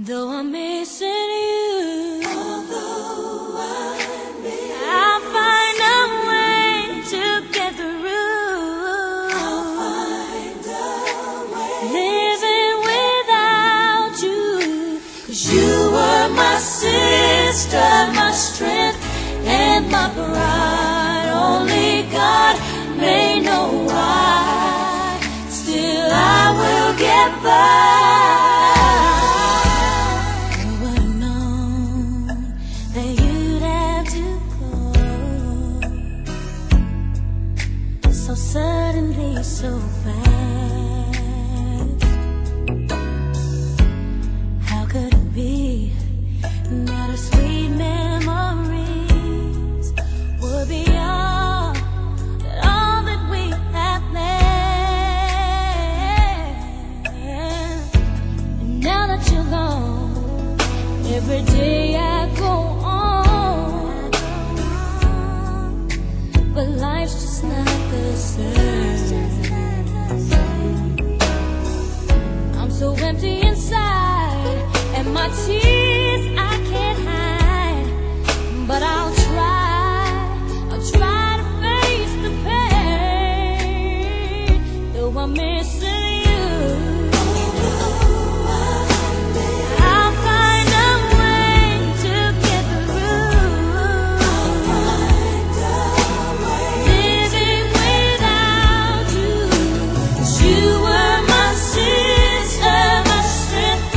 Though I'm missing you, although I'll find a way to get through. I'll find a way. Living without you, 'cause you were my sister, my strength, and my pride. Only God may know why. Still I will get by. Suddenly so fast. How could it be that our sweet memories would be all that we have planned? And now that you're gone, every day I go on, but life's just not the same. I'm so empty inside, and my tears I can't hide. But I'll try to face the pain. Though I'm missing you, I'll find a way to get through. Living without you, 'cause you were my sister, my strength,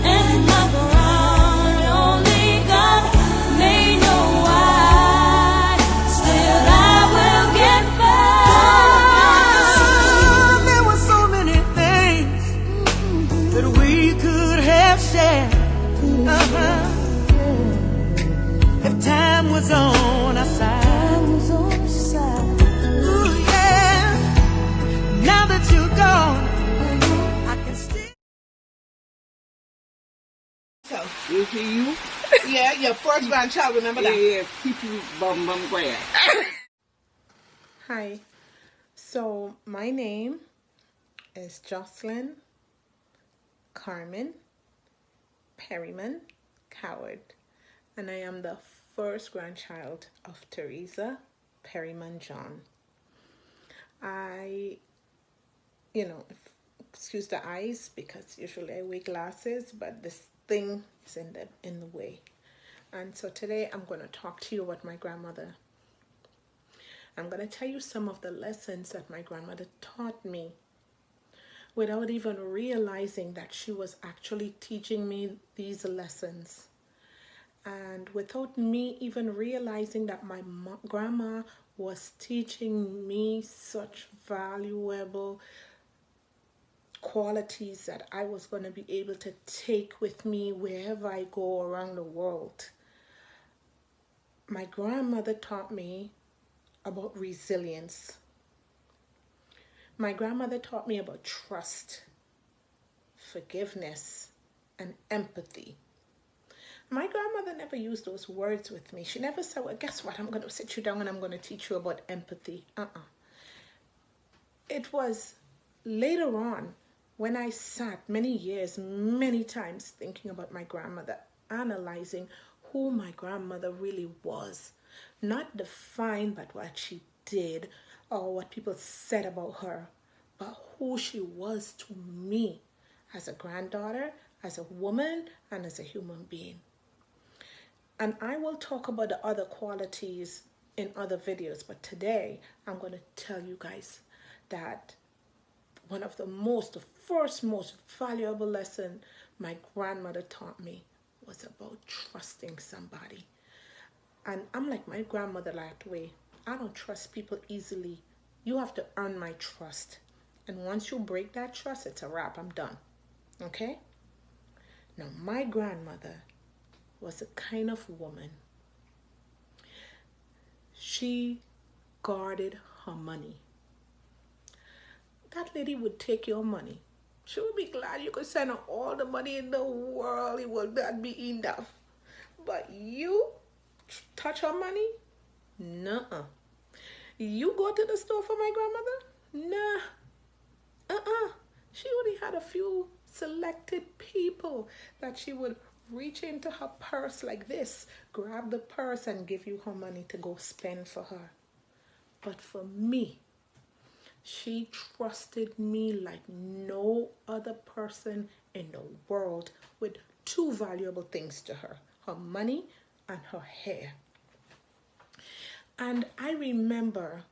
and my pride. Only God may know why. Still I will get by. There were so many things that we could have shared. If time was on our side. Ooh, yeah. Now that you're gone, I can still. So, You see you? yeah, your first grandchild, remember that? Yeah, people bum grab. Hi, so my name is Jocelyn Carmen Perryman Coward, and I am the first grandchild of Theresa Perryman-John. Excuse the eyes because usually I wear glasses, but this thing is in the way. And so today I'm going to talk to you about my grandmother. I'm going to tell you some of the lessons that my grandmother taught me without even realizing that she was actually teaching me these lessons. And without me even realizing that my grandma was teaching me such valuable qualities that I was going to be able to take with me wherever I go around the world. My grandmother taught me about resilience. My grandmother taught me about trust, forgiveness, and empathy. My grandmother never used those words with me. She never said, well, guess what? I'm going to sit you down and I'm going to teach you about empathy. It was later on when I sat many years, many times thinking about my grandmother, analyzing who my grandmother really was. Not defined by what she did or what people said about her, but who she was to me as a granddaughter, as a woman, and as a human being. And I will talk about the other qualities in other videos, but today I'm going to tell you guys that one of the first most valuable lesson my grandmother taught me was about trusting somebody. And I'm like my grandmother that way. I don't trust people easily. You have to earn my trust. And once you break that trust, it's a wrap. I'm done. Okay? Now, my grandmother was a kind of woman. She guarded her money. That lady would take your money. She would be glad you could send her all the money in the world. It would not be enough. But you touch her money? Nuh-uh. You go to the store for my grandmother? Nah. She only had a few selected people that she would reach into her purse like this, grab the purse and give you her money to go spend for her. But for me, she trusted me like no other person in the world, with two valuable things to her: her money and her hair. And I remember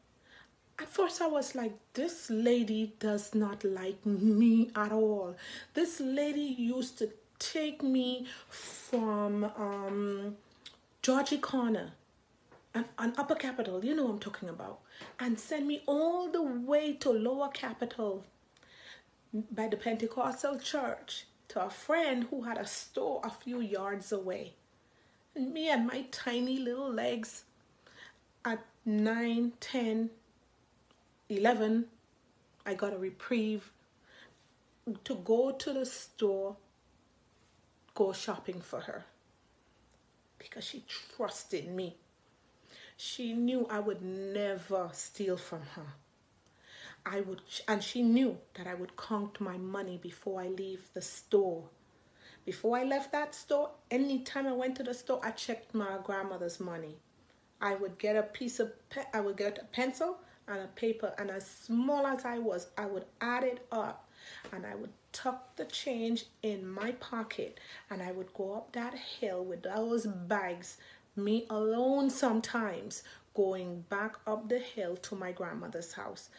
at first I was like, this lady does not like me at all. This lady used to take me from Georgie Corner and Upper Capitol, you know what I'm talking about, and send me all the way to Lower Capitol by the Pentecostal church to a friend who had a store a few yards away. And me and my tiny little legs at 9, 10, 11, I got a reprieve to go to the store, go shopping for her, because she trusted me. She knew I would never steal from her. And she knew that I would count my money before I leave the store. Before I left that store, anytime I went to the store, I checked my grandmother's money. I would get I would get a pencil and a paper, and as small as I was, I would add it up, and I would tuck the change in my pocket, and I would go up that hill with those bags, me alone sometimes, going back up the hill to my grandmother's house.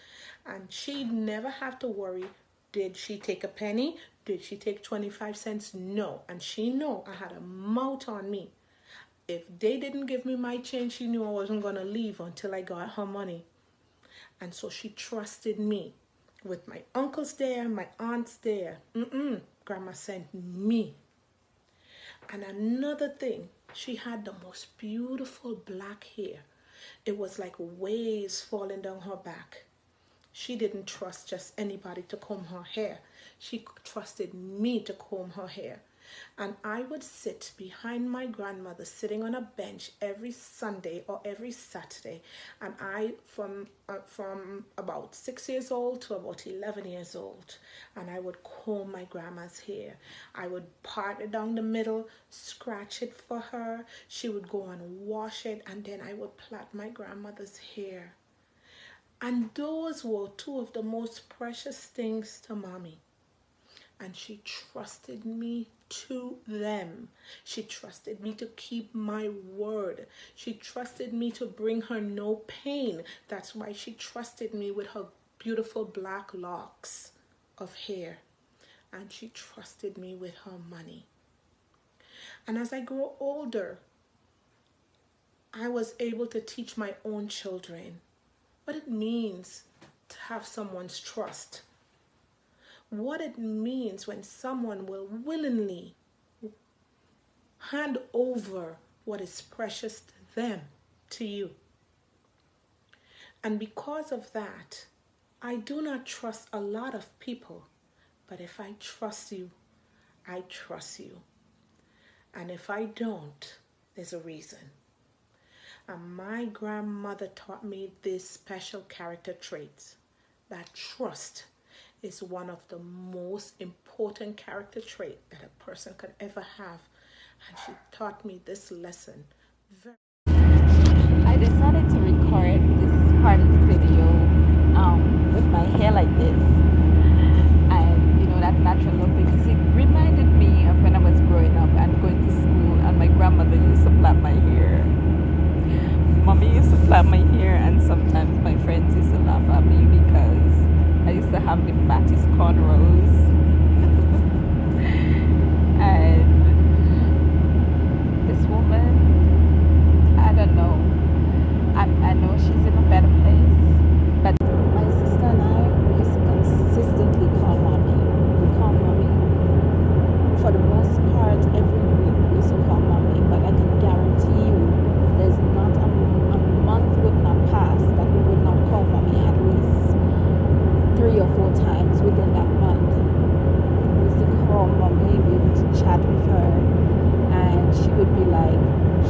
And she'd never have to worry, did she take a penny? Did she take 25 cents? No. And she knew I had a mouth on me. If they didn't give me my change, she knew I wasn't going to leave until I got her money. And so she trusted me. With my uncles there, my aunts there, Grandma sent me. And another thing, she had the most beautiful black hair. It was like waves falling down her back. She didn't trust just anybody to comb her hair. She trusted me to comb her hair. And I would sit behind my grandmother, sitting on a bench every Sunday or every Saturday. And I, from about 6 years old to about 11 years old, and I would comb my grandma's hair. I would part it down the middle, scratch it for her. She would go and wash it, and then I would plait my grandmother's hair. And those were two of the most precious things to Mommy. And she trusted me to them. She trusted me to keep my word. She trusted me to bring her no pain. That's why she trusted me with her beautiful black locks of hair. And she trusted me with her money. And as I grew older, I was able to teach my own children what it means to have someone's trust. What it means when someone will willingly hand over what is precious to them to you. And because of that, I do not trust a lot of people, but if I trust you, I trust you. And if I don't, there's a reason. And my grandmother taught me these special character traits, that trust is one of the most important character traits that a person could ever have. And she taught me this lesson. I decided to record this part of the video with my hair like this. And you know, that natural look, because it reminded me of when I was growing up and going to school, and my grandmother used to plait my hair. Mommy used to plait my hair, and sometimes my friends used to laugh at me because I used to have the fattest cornrows. And this woman, I don't know. I know she's in a better place, but my sister and I used to consistently call Mommy. We call Mommy. For the most part, every week we used to call Mommy, but I can guarantee you there's not a month would not pass that we would not call Mommy at least 3 or 4 times within that month. We used to call Mommy, we would chat with her, and she would be like,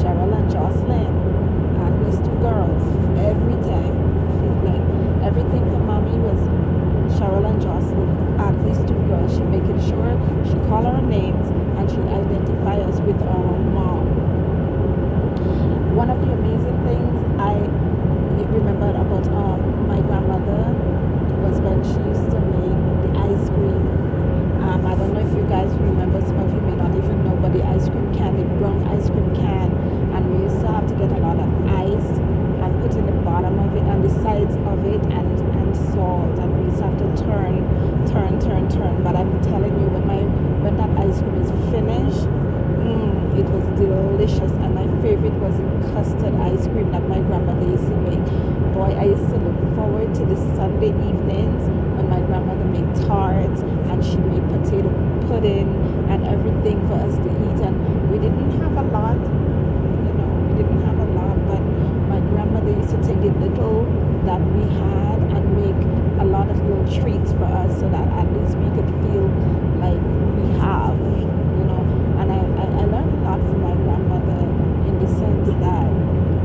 Cheryl and Jocelyn, and these 2 girls. Every time, it's like everything for Mommy was Cheryl and Jocelyn, at these 2 girls. She with our mom. One of the amazing things I remembered about my grandmother was when she used to make the ice cream. I don't know if you guys remember, some of you may not even know, but the ice cream can, the brown ice cream can, and we used to have to get a lot of ice and put in the bottom of it and the sides of it, and salt, and we used to have to turn. But I'm telling you, when that ice cream is finished, it was delicious. And my favorite was the custard ice cream that my grandmother used to make. Boy, I used to look forward to the Sunday evenings when my grandmother made tarts and she made potato pudding and everything for us to eat. And we didn't have a lot, but my grandmother used to take the little that we had and make a lot of little treats for us, so that at least we could feel like we have, and I learned a lot from my grandmother, in the sense that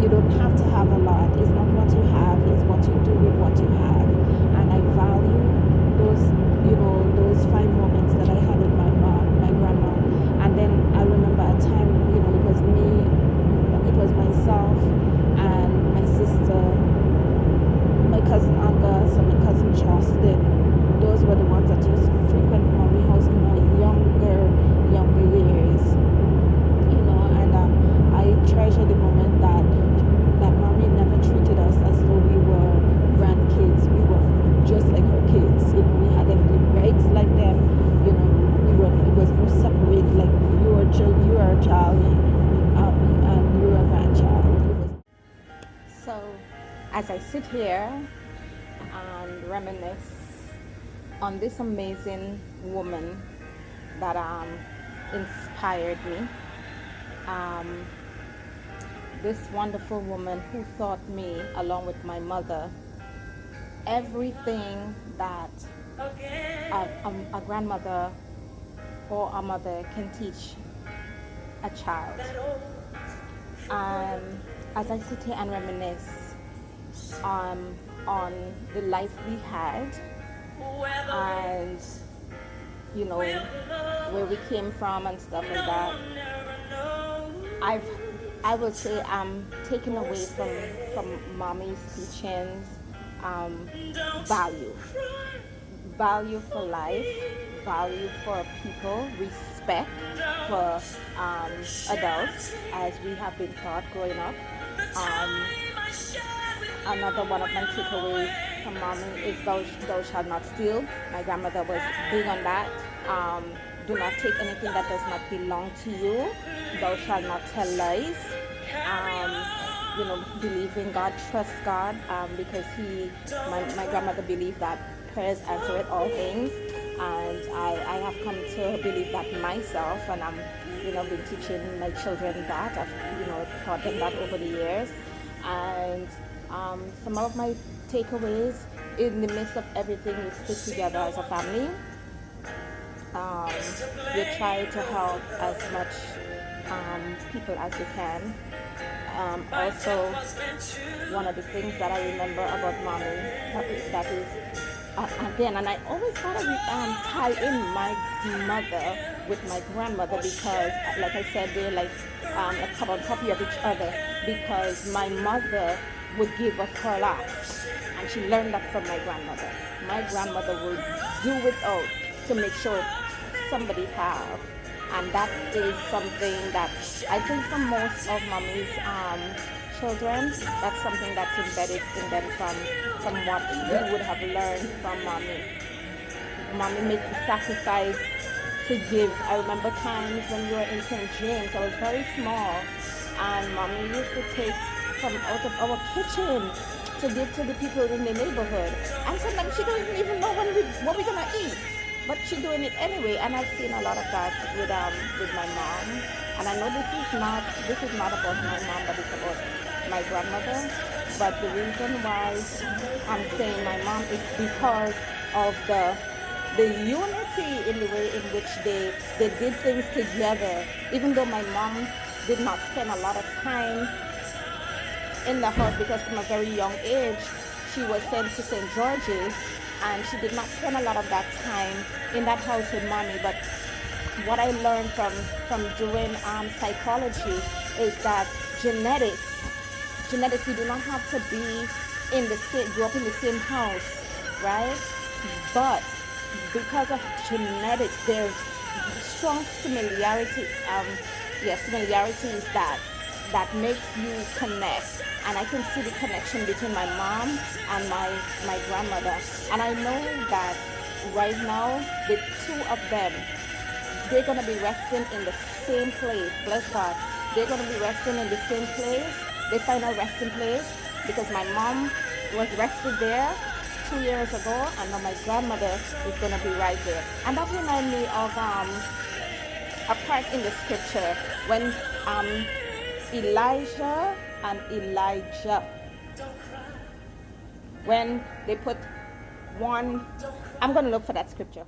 you don't have to have a lot. It's not what you have, it's what you do with what you have. And I value those fine moments that I had with my mom, my grandma. And then I remember a time, it was myself and my sister, my cousin Angus and my cousin Justin. Those were the ones that used to frequent mommy house in our younger years, and I treasure the moment that mommy never treated us as though we were grandkids. We were just like her kids. We had the rights like them. It was no separate, like you are a child, and you're a grandchild. So as I sit here and reminisce on this amazing woman that inspired me, this wonderful woman who taught me, along with my mother, everything that a grandmother or a mother can teach a child. As I sit here and reminisce on the life we had, and where we came from and stuff like that, I would say I'm taken away from mommy's teachings, value for life, value for people, respect for adults, as we have been taught growing up. Another one of my takeaways from mommy is thou shalt not steal. My grandmother was big on that. Do not take anything that does not belong to you. Thou shalt not tell lies. Believe in God, trust God, because my grandmother believed that prayers answer all things, and I have come to believe that myself, and I'm been teaching my children that. I've taught them that over the years. And some of my takeaways: in the midst of everything, we stick together as a family. You try to help as much people as you can. Also, one of the things that I remember about mommy, that is again, and I always gotta tie in my mother with my grandmother, because like I said, they're like a copy of each other, because my mother would give us her last, and she learned that from my grandmother. My grandmother would do without to make sure somebody have, and that is something that I think for most of mommy's children, that's something that's embedded in them from what we would have learned from mommy. Mommy made the sacrifice to give. I remember times when we were in St. James, I was very small, and mommy used to take from out of our kitchen to give to the people in the neighborhood. And sometimes she doesn't even know what we're gonna eat, but she's doing it anyway. And I've seen a lot of that with my mom. And I know this is not about my mom, but it's about my grandmother. But the reason why I'm saying my mom is because of the unity in the way in which they did things together. Even though my mom did not spend a lot of time in the house, because from a very young age she was sent to St. George's, and she did not spend a lot of that time in that house with mommy. But what I learned from doing psychology is that genetics, you do not have to be grow up in the same house, right? But because of genetics, there's strong similarities that makes you connect. And I can see the connection between my mom and my grandmother. And I know that right now, the two of them, they're going to be resting in the same place. Bless God. They're going to be resting in the same place, the final resting place, because my mom was rested there 2 years ago, and now my grandmother is going to be right there. And that reminds me of a part in the scripture when Elijah and Elijah, when they put one, I'm going to look for that scripture.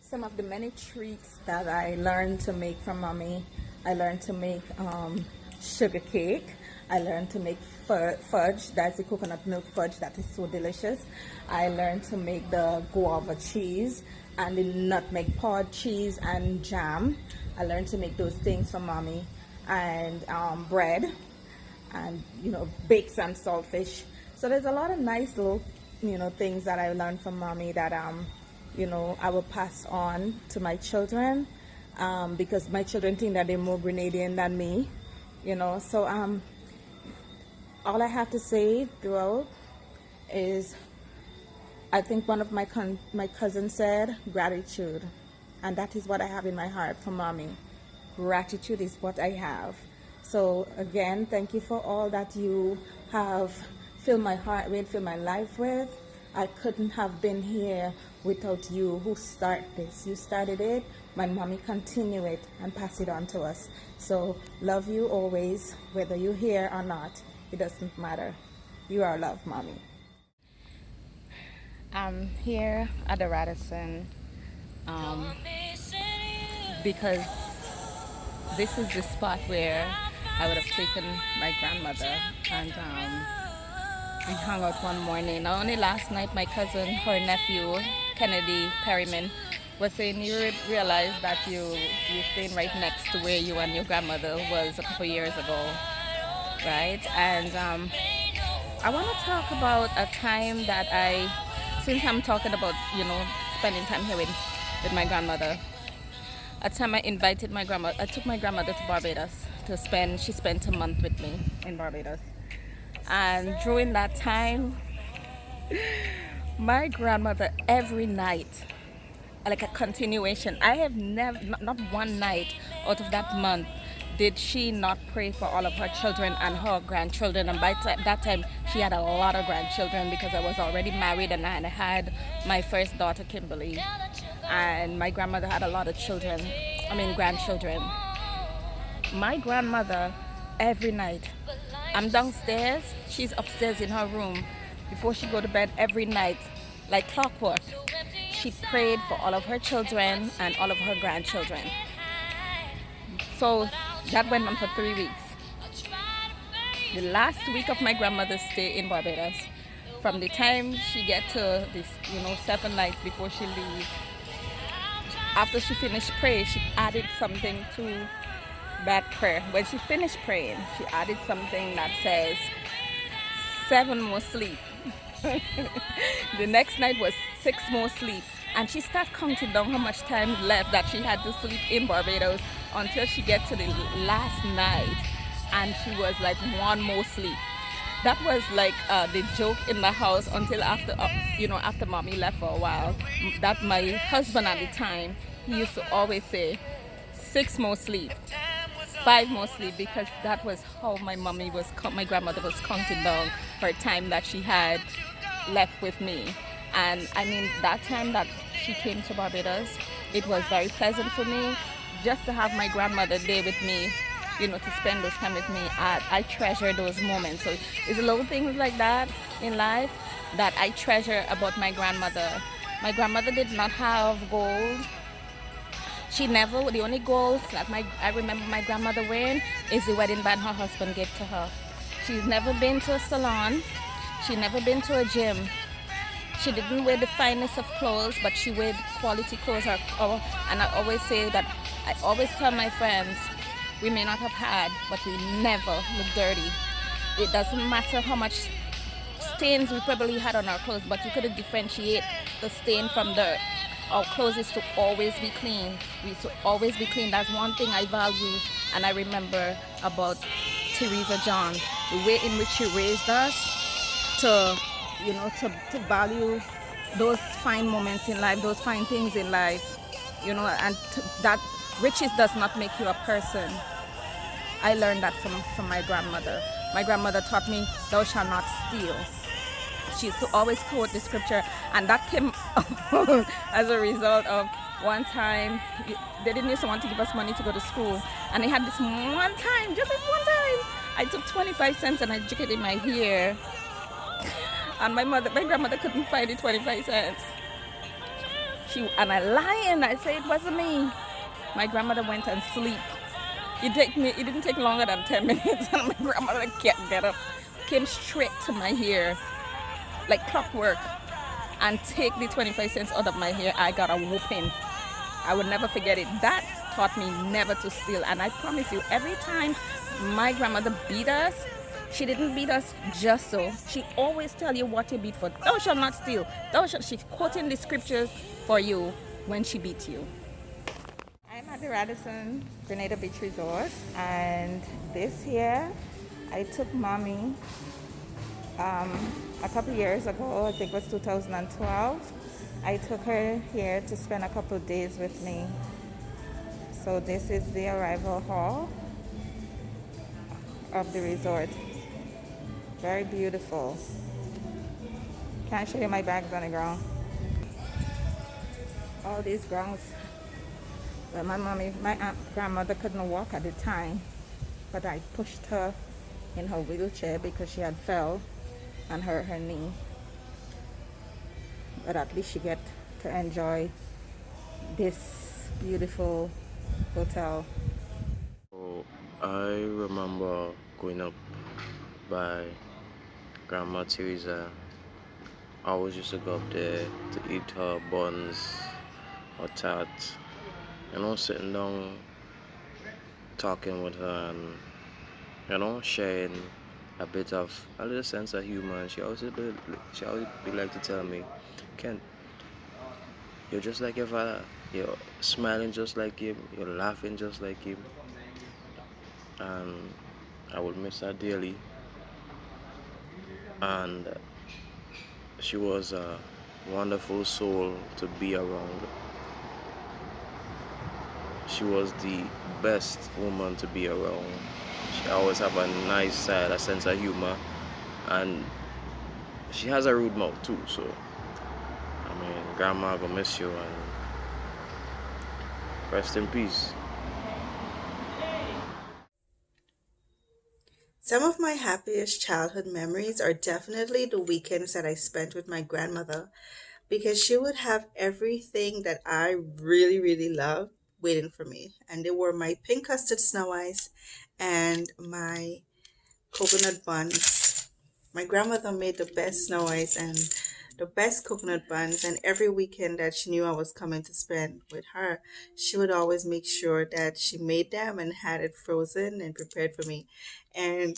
Some of the many treats that I learned to make from mommy, I learned to make sugar cake. I learned to make fudge, that's the coconut milk fudge that is so delicious. I learned to make the guava cheese and the nutmeg pod cheese and jam. I learned to make those things from mommy, and bread, and bake some saltfish. So there's a lot of nice little things that I learned from mommy that I will pass on to my children, because my children think that they're more Grenadian than me, so all I have to say throughout is, I think one of my cousins said, gratitude. And that is what I have in my heart for mommy. Gratitude is what I have. So again, thank you for all that you have filled my heart with, filled my life with. I couldn't have been here without you who start this. You started it, my mommy continue it and pass it on to us. So love you always, whether you're here or not. It doesn't matter. You are loved, mommy. I'm here at the Radisson because this is the spot where I would have taken my grandmother, and we hung out one morning. Not only last night, my cousin, her nephew, Kennedy Perryman, was saying, you realize that you're staying right next to where you and your grandmother was a couple years ago, right? And I want to talk about a time that since I'm talking about, spending time here with my grandmother, a time I invited my grandmother, I took my grandmother to Barbados she spent a month with me in Barbados. And during that time, my grandmother, every night, like a continuation, I have never, not one night out of that month did she not pray for all of her children and her grandchildren. And by that time, she had a lot of grandchildren, because I was already married and I had my first daughter, Kimberly. And my grandmother had a lot of grandchildren. My grandmother, every night, I'm downstairs, she's upstairs in her room. Before she go to bed every night, like clockwork, she prayed for all of her children and all of her grandchildren. So that went on for 3 weeks. The last week of my grandmother's stay in Barbados, from the time she get to this, 7 nights before she leaves, after she finished praying, she added something to that prayer. When she finished praying, she added something that says, 7 more sleep. The next night was 6 more sleep. And she started counting down how much time left that she had to sleep in Barbados until she get to the last night. And she was like, 1 more sleep. That was like the joke in the house until after mommy left for a while. That my husband at the time, he used to always say, 6 more sleep, 5 more sleep, because that was how my grandmother was counting down her time that she had left with me. And that time that she came to Barbados, it was very pleasant for me just to have my grandmother there with me, to spend those time with me. I treasure those moments. So it's little things like that in life that I treasure about my grandmother. My grandmother did not have gold. The only gold that I remember my grandmother wearing is the wedding band her husband gave to her. She's never been to a salon. She's never been to a gym. She didn't wear the finest of clothes, but she wore quality clothes. And I always say that, I always tell my friends, we may not have had, but we never look dirty. It doesn't matter how much stains we probably had on our clothes, but you couldn't differentiate the stain from dirt. Our clothes is to always be clean. We to always be clean. That's one thing I value and I remember about Theresa John. The way in which she raised us to, to value those fine moments in life, those fine things in life, and that riches does not make you a person. I learned that from my grandmother. My grandmother taught me, thou shalt not steal. She used to always quote the scripture, and that came as a result of one time, they didn't used to want to give us money to go to school, and they had this one time, just this one time, I took 25 cents and I took it in my hair, and my grandmother couldn't find the 25 cents. And I lied, and I said it wasn't me. My grandmother went and sleep. It didn't take longer than 10 minutes, and my grandmother get up, came straight to my hair, like clockwork, and take the 25 cents out of my hair. I got a whooping. I would never forget it. That taught me never to steal. And I promise you, every time my grandmother beat us, she didn't beat us just so. She always tell you what you beat for. Thou shalt not steal. She's quoting the scriptures for you when she beat you. I'm at the Radisson Grenada Beach Resort, and this year I took mommy a couple years ago. I think it was 2012. I took her here to spend a couple of days with me. So this is the arrival hall of the resort. Very beautiful. Can I show you my bags on the ground? All these grounds. Well, my grandmother couldn't walk at the time, but I pushed her in her wheelchair because she had fell and hurt her knee. But at least she get to enjoy this beautiful hotel. Oh, I remember going up by Grandma Theresa. I always used to go up there to eat her buns or tarts. Sitting down, talking with her, and sharing a little sense of humor. And she always be like to tell me, Ken, you're just like your father. You're smiling just like him. You're laughing just like him. And I will miss her dearly. And she was a wonderful soul to be around. She was the best woman to be around. She always have a nice side, a sense of humor, and she has a rude mouth too. So, Grandma, I gonna miss you, and rest in peace. Some of my happiest childhood memories are definitely the weekends that I spent with my grandmother, because she would have everything that I really, really loved waiting for me. And they were my pink custard snow ice and my coconut buns. My grandmother made the best snow ice and the best coconut buns, and every weekend that she knew I was coming to spend with her, she would always make sure that she made them and had it frozen and prepared for me. And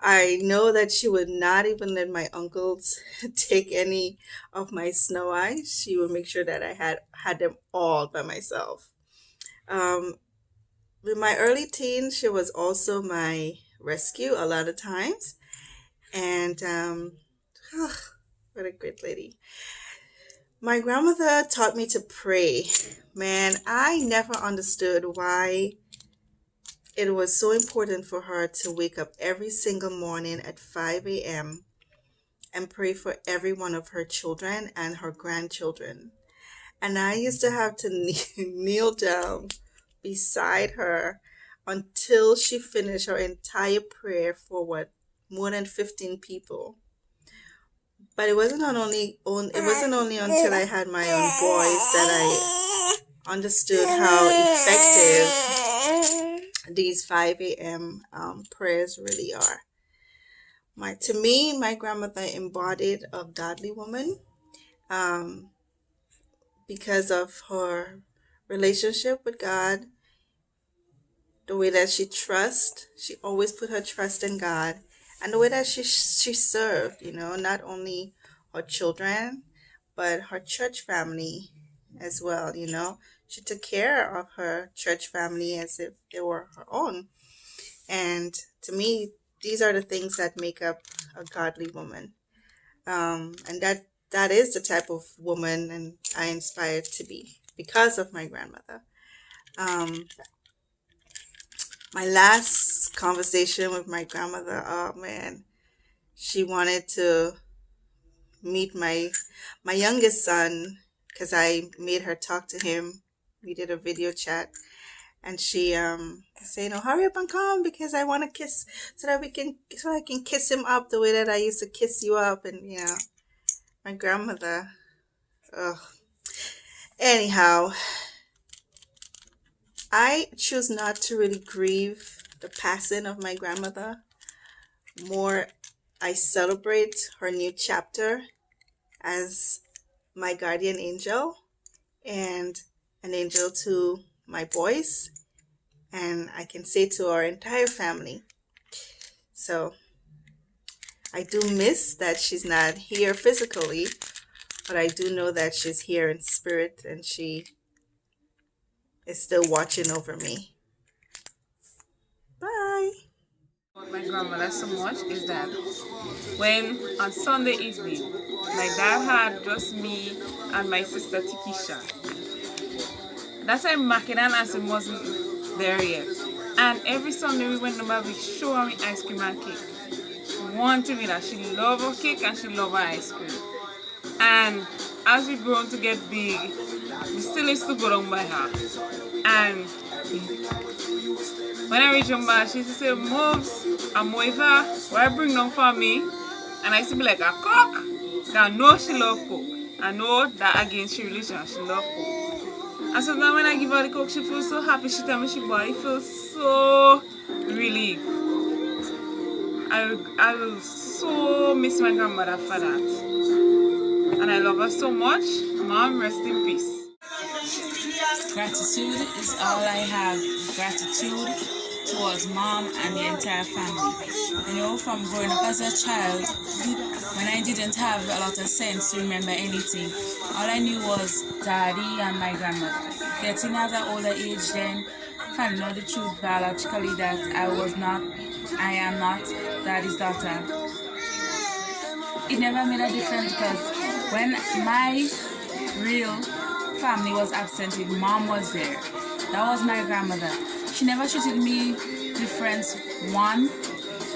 I know that she would not even let my uncles take any of my snow ice. She would make sure that I had them all by myself. In my early teens, she was also my rescue a lot of times. And what a great lady. My grandmother taught me to pray. Man, I never understood why it was so important for her to wake up every single morning at 5 a.m. and pray for every one of her children and her grandchildren. And I used to have to kneel down beside her until she finished her entire prayer for more than 15 people. But it wasn't only until I had my own boys that I understood how effective these 5 a.m. Prayers really are. To me, my grandmother embodied a godly woman, um, because of her relationship with God, the way that she always put her trust in God, and the way that she served, not only her children, but her church family as well. She took care of her church family as if they were her own. And to me, these are the things that make up a godly woman. And that is the type of woman and I inspired to be because of my grandmother. Um, my last conversation with my grandmother, oh man, she wanted to meet my youngest son because I made her talk to him. We did a video chat, and she saying, "Oh, hurry up and come because I want to kiss so I can kiss him up the way that I used to kiss you up." And my grandmother. Ugh. Anyhow, I choose not to really grieve the passing of my grandmother. More, I celebrate her new chapter as my guardian angel and an angel to my boys, and I can say to our entire family. So I do miss that she's not here physically, but I do know that she's here in spirit and she is still watching over me. Bye. About my grandmother so much is that when on Sunday evening, my dad had just me and my sister Tikisha. That time Mackinnon as it wasn't there yet. And every Sunday we went to my big show and ice cream and cake. One thing is that she loved her cake and she loved her ice cream. And as we grown to get big, we still used to go down by her. And when I reach home, she used to say, "Moves, I'm Moiva, what I bring down for me?" And I used to be like, "A cook?" I know she love cook. I know that against she religion, she love cook. And so now when I give her the cook, she feels so happy. She tell me she body feels so relieved. I will so miss my grandmother for that. And I love her so much. Mom, rest in peace. Gratitude is all I have. Gratitude towards mom and the entire family. From growing up as a child, when I didn't have a lot of sense to remember anything, all I knew was daddy and my grandmother. Getting at an older age then, finding out the truth biologically that I am not daddy's daughter. It never made a difference because when my real family was absent, mom was there. That was my grandmother. She never treated me different. One,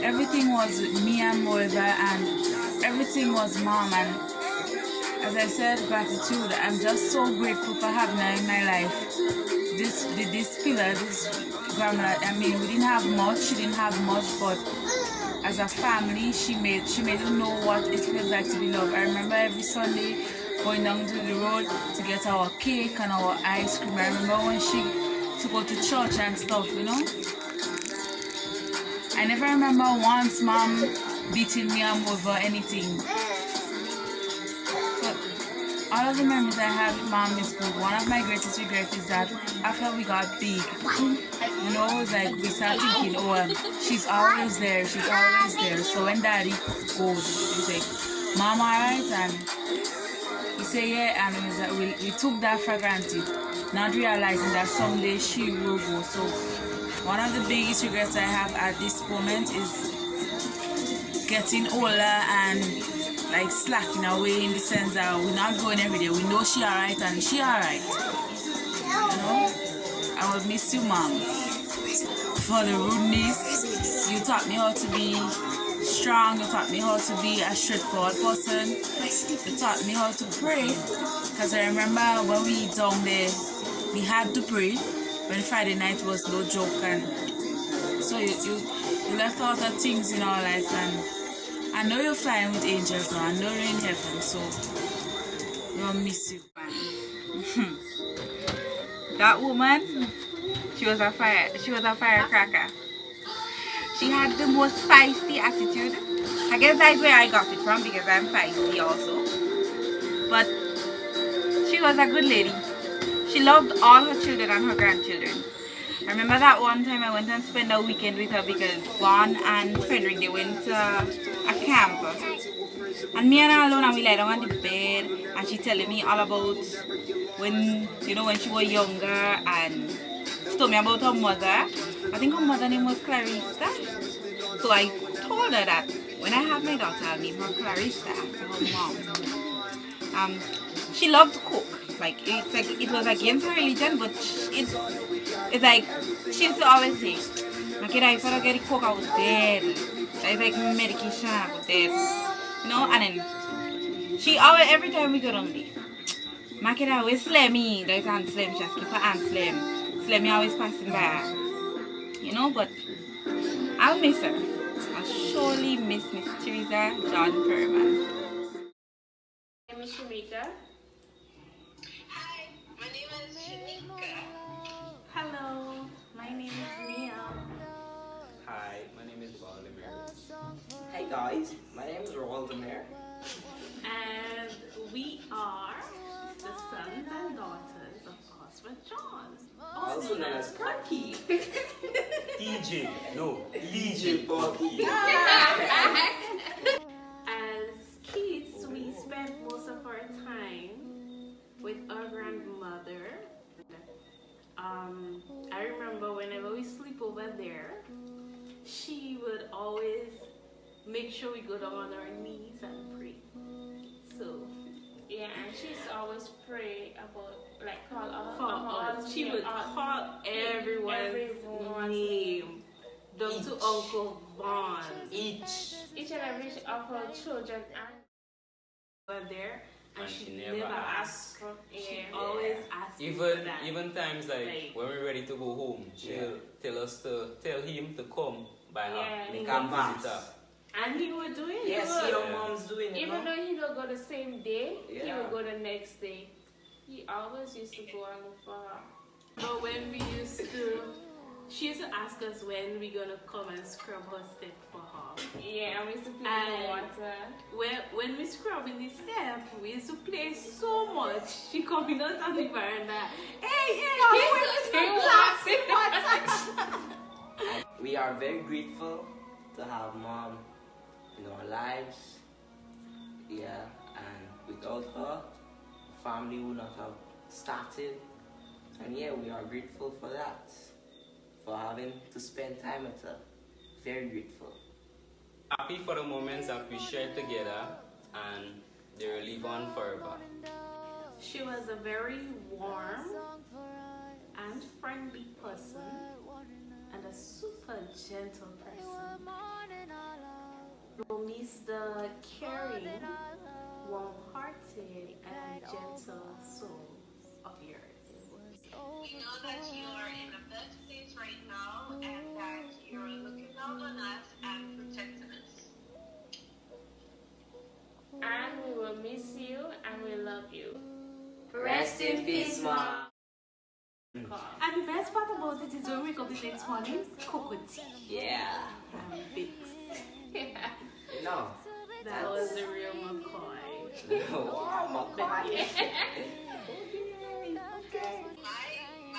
everything was me and Moiva, and everything was mom. And as I said, gratitude. I'm just so grateful for having her in my life. This pillar, this grandmother. I mean, we didn't have much. She didn't have much, but as a family, she made us know what it feels like to be loved. I remember every Sunday going down to the road to get our cake and our ice cream. I remember when she to go to church and stuff, I never remember once mom beating me up over anything. But all of the memories I have with mom is good. One of my greatest regrets is that after we got big, it's like we start thinking, she's always there. So when daddy goes, we say, "Mom, alright?" And he say, "Yeah," and it was like we took that for granted, not realizing that someday she will go. So one of the biggest regrets I have at this moment is getting older and like slacking away in the sense that we're not going every day. We know she alright and she alright. I will miss you, mom. For the rudeness, you taught me how to be strong, you taught me how to be a straightforward person, you taught me how to pray, because I remember when we down there, we had to pray when Friday night was no joke, and so you left out of things in our life, and I know you're flying with angels now, I know you're in heaven, so we'll miss you. That woman, she was a firecracker. She had the most feisty attitude. I guess that's where I got it from, because I'm feisty also. But she was a good lady. She loved all her children and her grandchildren. I remember that one time I went and spent a weekend with her because Vaughn and Frederick, they went to a camp. And me and her alone, and we lie down on the bed, and she telling me all about when, you know, when she was younger, and she told me about her mother. I think her mother name was Clarissa. So I told her that when I have my daughter, I'll name her Clarissa after her mom. She loved to cook. Like it was against her religion, but it's like she used to always say, "My kid, if I don't get the cook, I was dead." It's like medication, I was dead. You know, and then she always, every time we go down there, my kid always slay me. There's Aunt Slim, she just keep her Aunt Slim. Slim me always passing by her. You know, but I'll miss her. I'll surely miss Miss Theresa John Perryman. Miss Shamika. Hi, my name is Shanika. Hello, my name is Mia. Hi, my name is Valdemar. Hey guys, my name is Valdemar. And we are the sons and daughters of Perryman-John, Also known as Perky. DJ, no, DJ Perky. As kids, we spent most of our time with our grandmother. I remember whenever we sleep over there, she would always make sure we go down on our knees and pray. So, yeah, and she used to always pray about, like, call for us. She would call everyone's name, down to Uncle Vaughn. each and every of her children Were there, and she never never asked. asked. She always asked. Even times like when we're ready to go home, she'll tell him to come by her. Come visit. And he would do it. Yes, your mom's doing it. even though he don't go the same day, he Yeah. would go the next day. He always used to go and look for her. But when we she used to ask us when we gonna come and scrub her step for her. Yeah, and we used to play in the water. When we scrub in the step, we used to play so much. She coming out on the veranda. Hey, We are very grateful to have mom in our lives. Yeah, and without her, family would not have started. And yeah, we are grateful for that. For having to spend time with her. Very grateful. Happy for the moments that we shared together, and they will live on forever. She was a very warm and friendly person and a super gentle person. You'll miss the caring, warm-hearted, and gentle souls of yours. We know that you are in a better place right now and that you're looking out on us and protecting us. And we will miss you and we love you. Rest in peace, mom. And the best part about it is when we wake up the next morning, cocoa tea. Yeah. And bakes. No. That was the real McCoy. Wow, McCoy.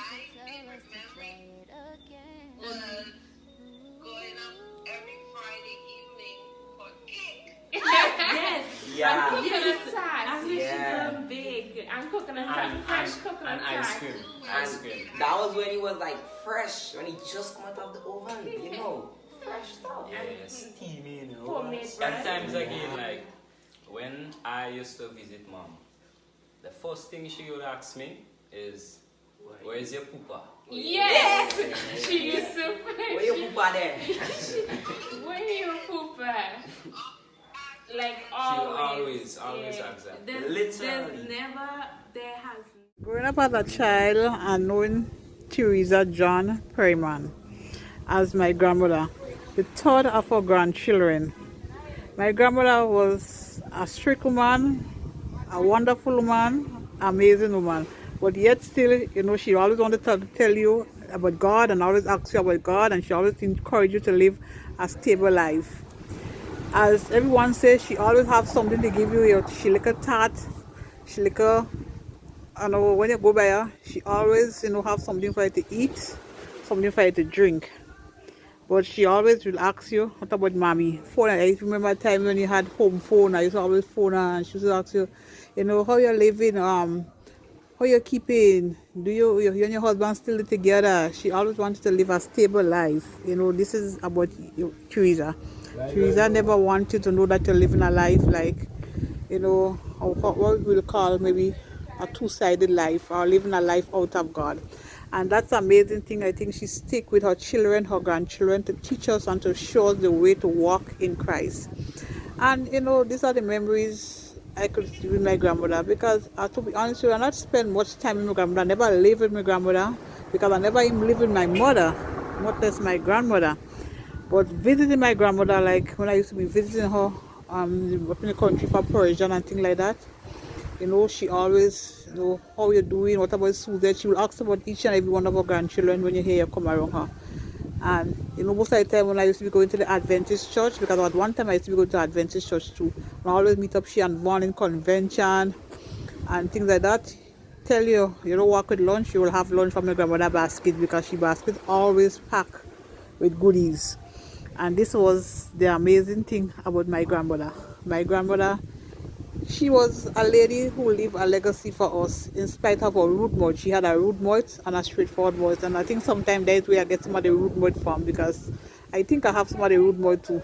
My favorite memory was going up every Friday evening for cake. Yes. Yeah. And coconut tarts. And we should come big. And coconut tarts. Fresh coconut And tarts. ice cream. That was when he was like fresh, when he just come out of the oven, you know. Fresh stuff. Yes. Steamy, you know. Homemade bread. Sometimes again, like when I used to visit mom, the first thing she would ask me is, "Where's your poopa?" Yes! She used to Where your poopa there? Where you poopa? Like Always Yeah. ask that. There has Growing up as a child and knowing Theresa John Perryman as my grandmother, the third of our grandchildren. My grandmother was a strict woman, a wonderful woman, amazing woman. But yet still, you know, she always wanted to tell you about God and always ask you about God, and she always encouraged you to live a stable life. As everyone says, she always have something to give you. She like a tart, she like a I know when you go by her, she always, have something for you to eat, something for you to drink. But she always will ask you, what about mommy? Phone. I remember a time when you had home phone. I used to always phone her and she used to ask you, how you living, how you keeping? Do you and your husband still together? She always wanted to live a stable life. This is about Theresa. Theresa never wanted to know that you're living a life like, what we'll call maybe a two-sided life or living a life out of God. And that's an amazing thing. I think she stick with her children, her grandchildren to teach us and to show us the way to walk in Christ. And these are the memories I could see with my grandmother, because to be honest with you, I not spend much time with my grandmother. I never live with my grandmother because I never even live with my mother, not less my grandmother. But visiting my grandmother, like when I used to be visiting her up in the country for Perryman-John and things like that, she always, how you doing, what about Susan? She will ask about each and every one of her grandchildren when you hear her come around her. And most of the time when I used to be going to the Adventist church, because at one time I used to be going to Adventist church too, I always meet up she and morning convention and things like that. Tell you, walk with lunch, you will have lunch from your grandmother basket, because she basket always packed with goodies. And this was the amazing thing about my grandmother. My grandmother, she was a lady who left a legacy for us in spite of her rude mouth. She had a rude mouth and a straightforward mouth. And I think sometimes that's where I get some of the rude mouth from, because I think I have some of the rude mouth too.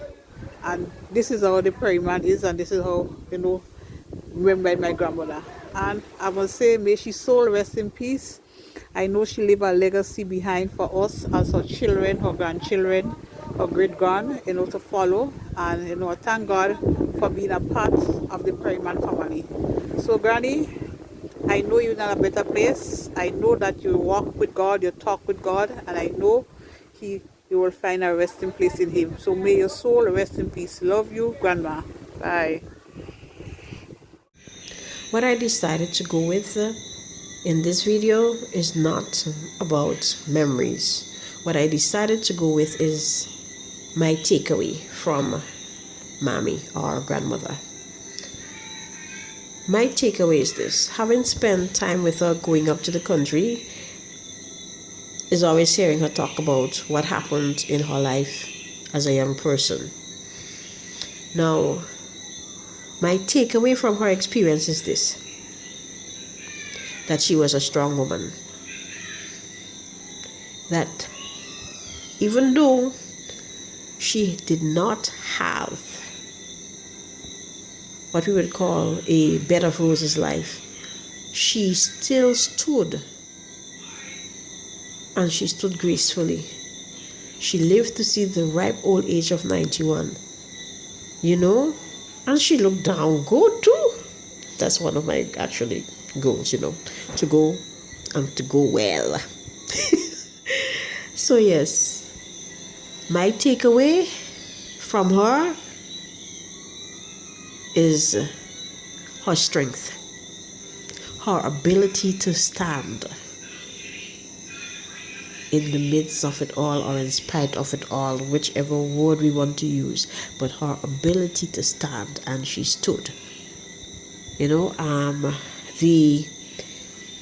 And this is how the Perryman is, and this is how, remembered my grandmother. And I must say, may she soul rest in peace. I know she left a legacy behind for us as her children, her grandchildren, her great-grand, to follow. And, thank God for being a part of the Perryman family. So, Granny, I know you're in a better place. I know that you walk with God, you talk with God, and I know you will find a resting place in Him. So may your soul rest in peace. Love you, Grandma. Bye. What I decided to go with in this video is not about memories. What I decided to go with is my takeaway from mommy or grandmother. My takeaway is this: having spent time with her going up to the country, is always hearing her talk about what happened in her life as a young person. Now, my takeaway from her experience is this: that she was a strong woman. That even though she did not have what we would call a bed of roses life, she still stood, and she stood gracefully. She lived to see the ripe old age of 91, and she looked down good too. That's one of my actually goals, to go and to go well. So yes, my takeaway from her is her strength, her ability to stand in the midst of it all, or in spite of it all, whichever word we want to use, but her ability to stand, and she stood. The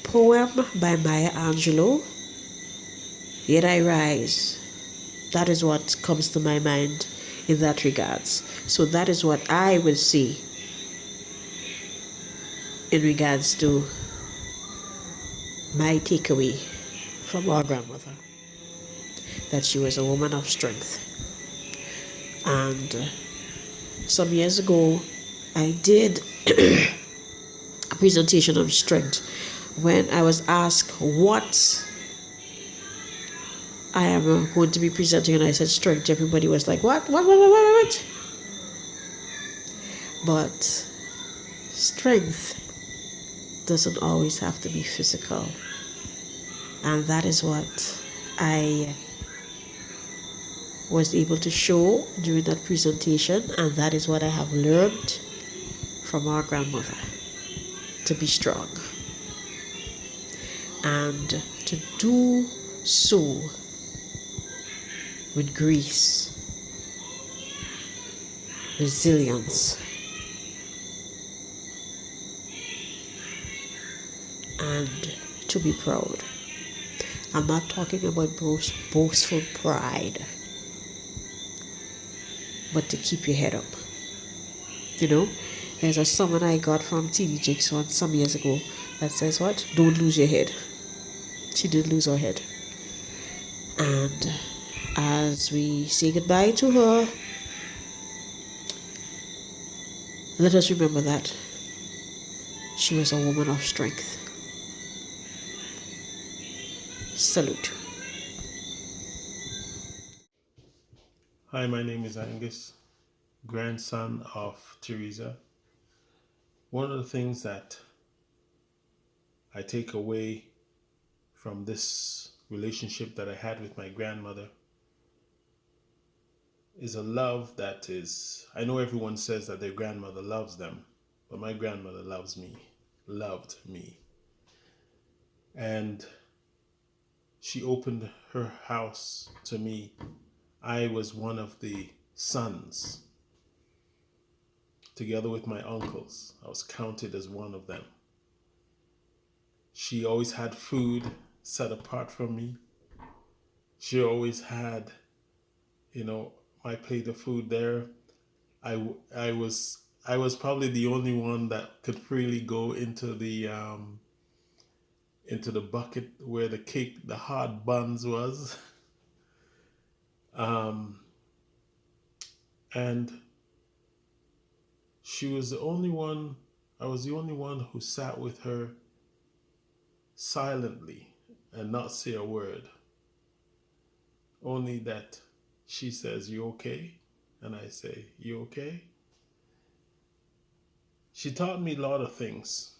poem by Maya Angelou, Yet I Rise, that is what comes to my mind in that regards. So that is what I will see in regards to my takeaway from our grandmother, that she was a woman of strength. And some years ago, I did a presentation on strength. When I was asked what I am going to be presenting, and I said strength, everybody was like, what? But strength doesn't always have to be physical. And that is what I was able to show during that presentation, and that is what I have learned from our grandmother: to be strong and to do so with grace, resilience, and to be proud. I'm not talking about boastful pride, but to keep your head up. You know, there's a summon I got from TD Jakes some years ago that says what? Don't lose your head. She did lose her head. And as we say goodbye to her, let us remember that she was a woman of strength. Salute. Hi, my name is Angus, grandson of Theresa. One of the things that I take away from this relationship that I had with my grandmother is a love that is, I know everyone says that their grandmother loves them, but my grandmother loved me. And she opened her house to me. I was one of the sons. Together with my uncles, I was counted as one of them. She always had food set apart from me. She always had, my plate of food there. I was probably the only one that could freely go into the bucket where the hard buns was. And she was the only one, I was the only one who sat with her silently and not say a word. Only that she says, "You okay?" And I say, "You okay?" She taught me a lot of things.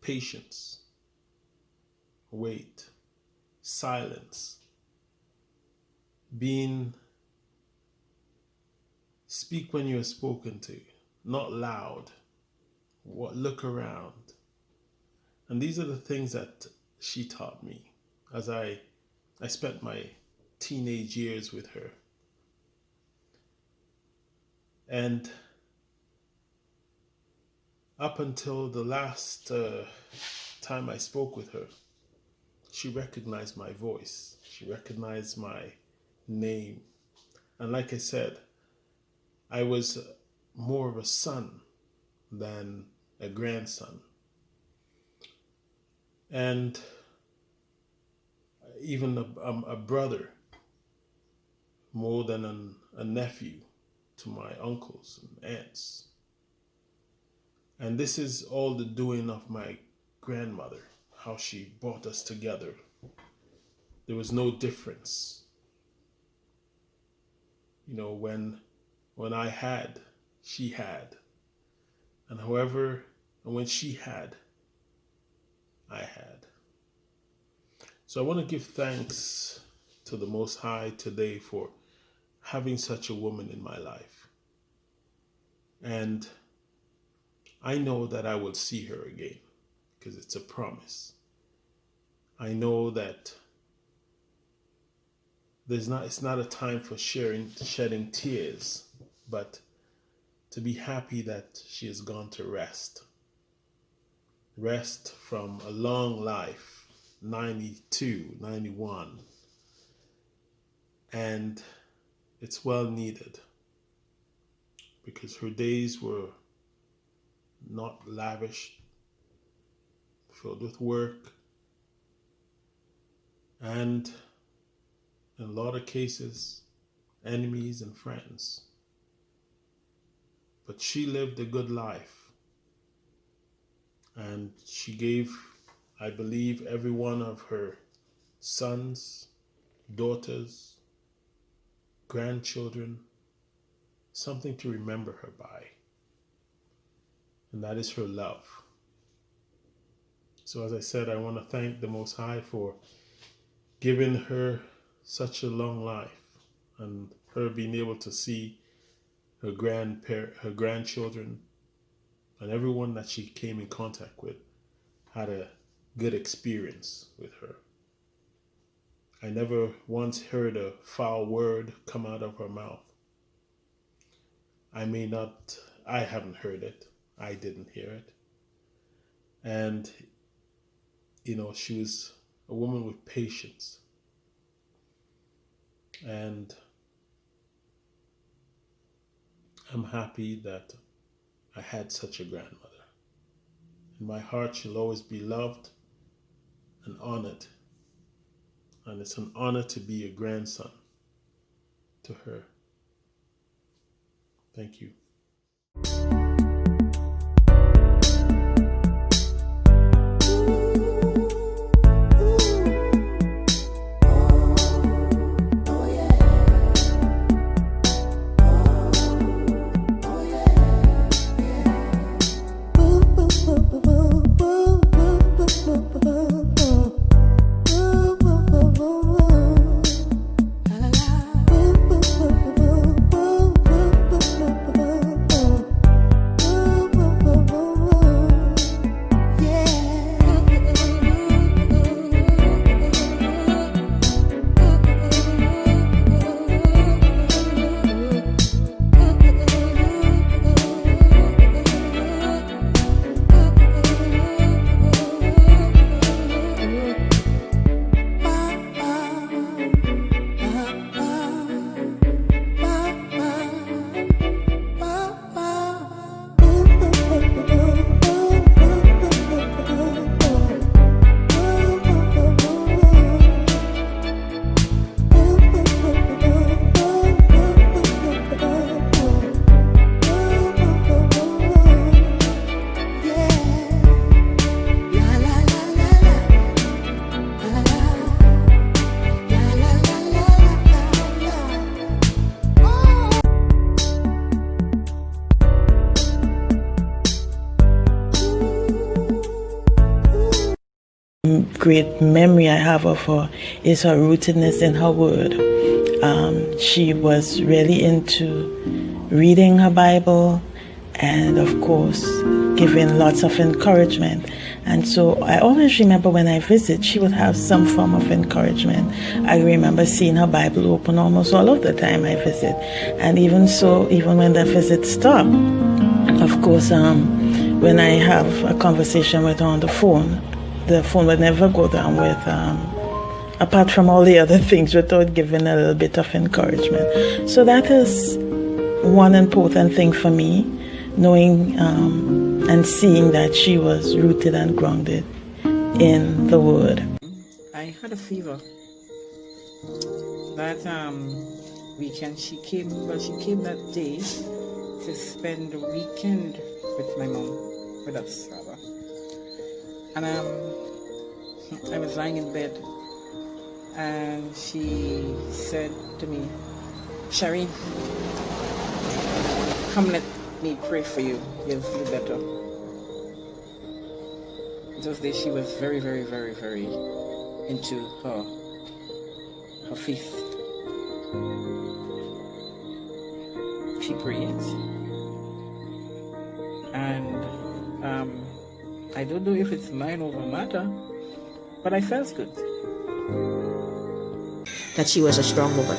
Patience, wait, silence, speak when you are spoken to, not loud, look around. And these are the things that she taught me as I spent my teenage years with her. And up until the last time I spoke with her, she recognized my voice. She recognized my name. And like I said, I was more of a son than a grandson. And even a brother more than a nephew to my uncles and aunts. And this is all the doing of my grandmother, how she brought us together. There was no difference. When I had, she had. And when she had, I had. So I want to give thanks to the Most High today for having such a woman in my life. And I know that I will see her again because it's a promise. I know that it's not a time for shedding tears, but to be happy that she has gone to rest. Rest from a long life, 92, 91. And it's well needed because her days were not lavish, filled with work, and in a lot of cases, enemies and friends. But she lived a good life. And she gave, I believe, every one of her sons, daughters, grandchildren, something to remember her by. And that is her love. So as I said, I want to thank the Most High for giving her such a long life and her being able to see her grandchildren and everyone that she came in contact with had a good experience with her. I never once heard a foul word come out of her mouth. I haven't heard it. I didn't hear it. And, she was a woman with patience. And I'm happy that I had such a grandmother. In my heart, she'll always be loved and honored. And it's an honor to be a grandson to her. Thank you. Great memory I have of her is her rootedness in her word. She was really into reading her Bible and, of course, giving lots of encouragement. And so I always remember when I visit, she would have some form of encouragement. I remember seeing her Bible open almost all of the time I visit. And even so, even when the visits stop, of course, when I have a conversation with her on the phone would never go down with, apart from all the other things, without giving a little bit of encouragement. So that is one important thing for me, knowing and seeing that she was rooted and grounded in the Word. I had a fever. That weekend she came that day to spend the weekend with my mom, with us rather. And I was lying in bed, and she said to me, "Sherry, come let me pray for you. You'll feel better." Those days she was very, very, very, very into her faith. She prayed, and I don't know if it's mind over matter, but I felt good. That she was a strong woman.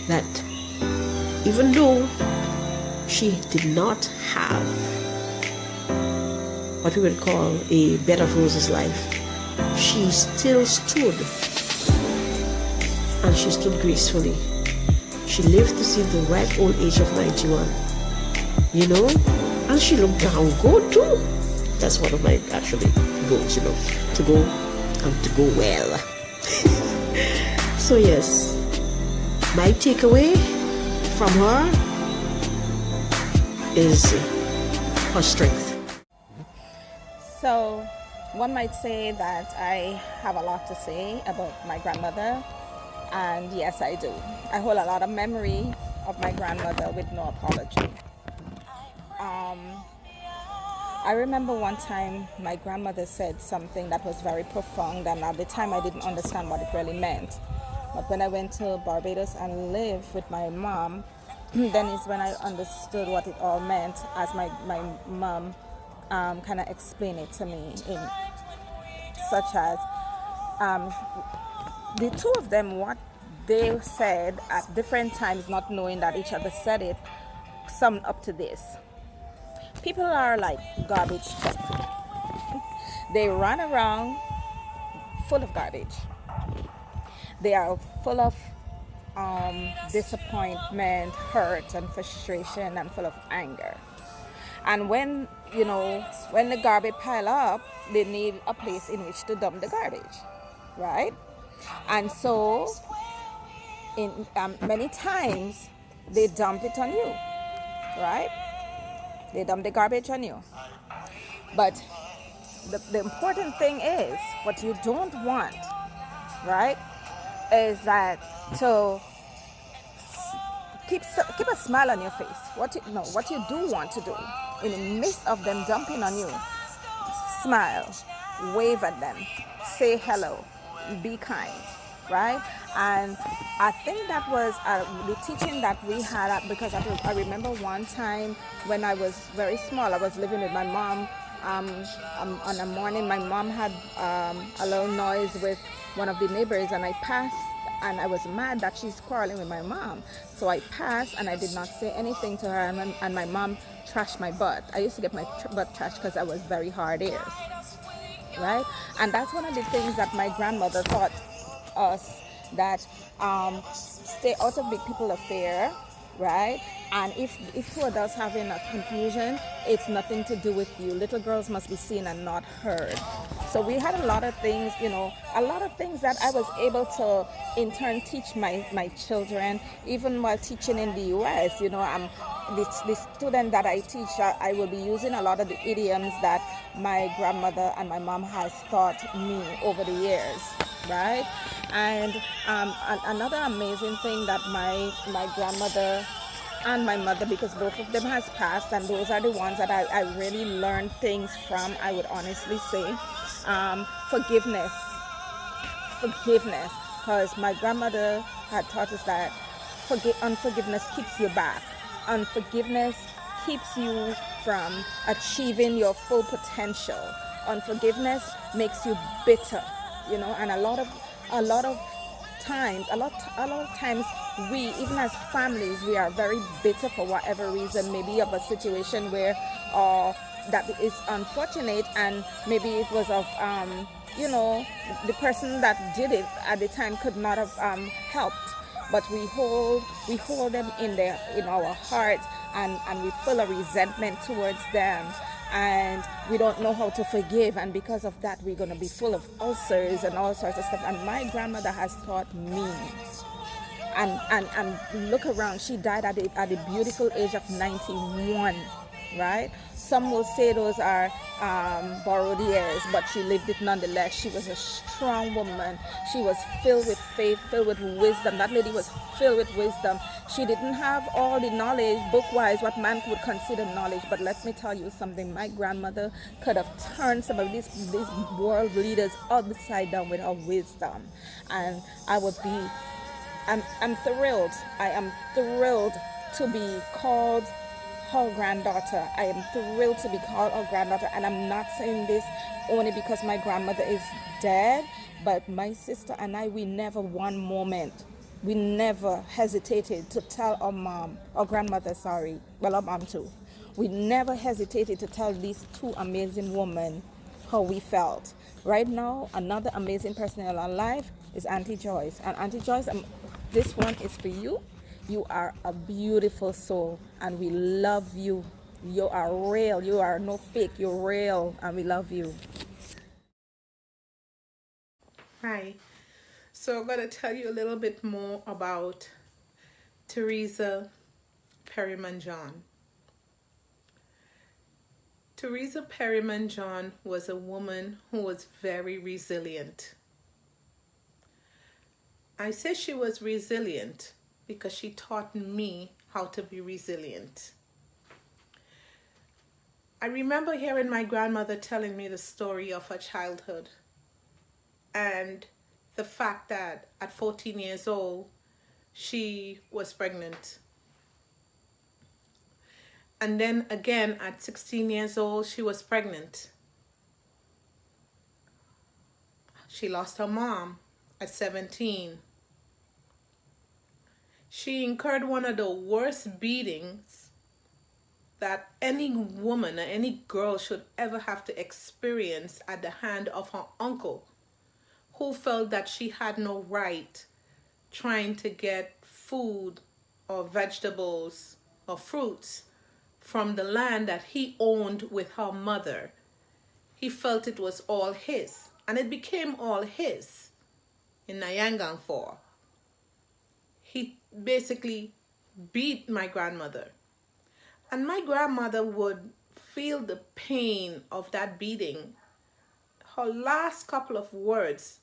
That even though she did not have what we would call a bed of roses life, she still stood, and she stood gracefully. She lived to see the ripe old age of 91, and she looked down good too. That's one of my actually goals, to go and to go well. So yes, my takeaway from her is her strength. So one might say that I have a lot to say about my grandmother, and yes, I do. I hold a lot of memory of my grandmother with no apology. I remember one time my grandmother said something that was very profound, and at the time I didn't understand what it really meant. But when I went to Barbados and lived with my mom, then is when I understood what it all meant, as my mom kind of explained it to me, in such as the two of them, what they said at different times, not knowing that each other said it, summed up to this. People are like garbage truck. They run around full of garbage. They are full of disappointment, hurt, and frustration, and full of anger. And when when the garbage pile up, they need a place in which to dump the garbage, right? And so, in many times, they dump it on you, right? They dump the garbage on you. But the important thing is, what you don't want, right, is that to keep a smile on your face. What you do want to do in the midst of them dumping on you, smile, wave at them, say hello, be kind, right? And I think that was the teaching that we had, because I remember one time when I was very small, I was living with my mom. On a morning, my mom had a little noise with one of the neighbors, and I passed, and I was mad that she's quarreling with my mom. So I passed, and I did not say anything to her, and my mom trashed my butt. I used to get my butt trashed because I was very hard ears, right? And that's one of the things that my grandmother taught us, that stay out of big people affair, right? And if two adults having a confusion, it's nothing to do with you. Little girls must be seen and not heard. So we had a lot of things, a lot of things that I was able to in turn teach my children, even while teaching in the US. The student that I teach, I will be using a lot of the idioms that my grandmother and my mom has taught me over the years, right? And another amazing thing that my grandmother and my mother, because both of them has passed, and those are the ones that I really learned things from, I would honestly say. Forgiveness, because my grandmother had taught us that unforgiveness keeps you back. Unforgiveness keeps you from achieving your full potential. Unforgiveness makes you bitter, and a lot of times we, even as families, we are very bitter for whatever reason, maybe of a situation where that is unfortunate, and maybe it was of the person that did it at the time could not have helped, but we hold them in our hearts, and we feel a resentment towards them, and we don't know how to forgive, and because of that we're going to be full of ulcers and all sorts of stuff. And my grandmother has taught me, and look around, she died at the beautiful age of 91, right? Some will say those are borrowed years, but she lived it nonetheless. She was a strong woman. She was filled with faith, filled with wisdom. That lady was filled with wisdom. She didn't have all the knowledge, book-wise, what man would consider knowledge. But let me tell you something. My grandmother could have turned some of these world leaders upside down with her wisdom. And I'm thrilled. I am thrilled to be called her granddaughter. I am thrilled to be called her granddaughter, and I'm not saying this only because my grandmother is dead, but my sister and I, we never one moment, we never hesitated to tell our grandmother, our mom too. We never hesitated to tell these two amazing women how we felt. Right now, another amazing person in our life is Auntie Joyce. And Auntie Joyce, this one is for you. You are a beautiful soul, and we love you. You are real. You are no fake. You're real, and we love you. Hi. So I'm going to tell you a little bit more about Theresa Perryman-John. Theresa Perryman-John was a woman who was very resilient. I say she was resilient because she taught me how to be resilient. I remember hearing my grandmother telling me the story of her childhood, and the fact that at 14 years old, she was pregnant. And then again, at 16 years old, she was pregnant. She lost her mom at 17. She incurred one of the worst beatings that any woman or any girl should ever have to experience at the hand of her uncle, who felt that she had no right trying to get food or vegetables or fruits from the land that he owned with her mother. He felt it was all his, and it became all his in Nyangang 4. He basically beat my grandmother. And my grandmother would feel the pain of that beating. Her last couple of words,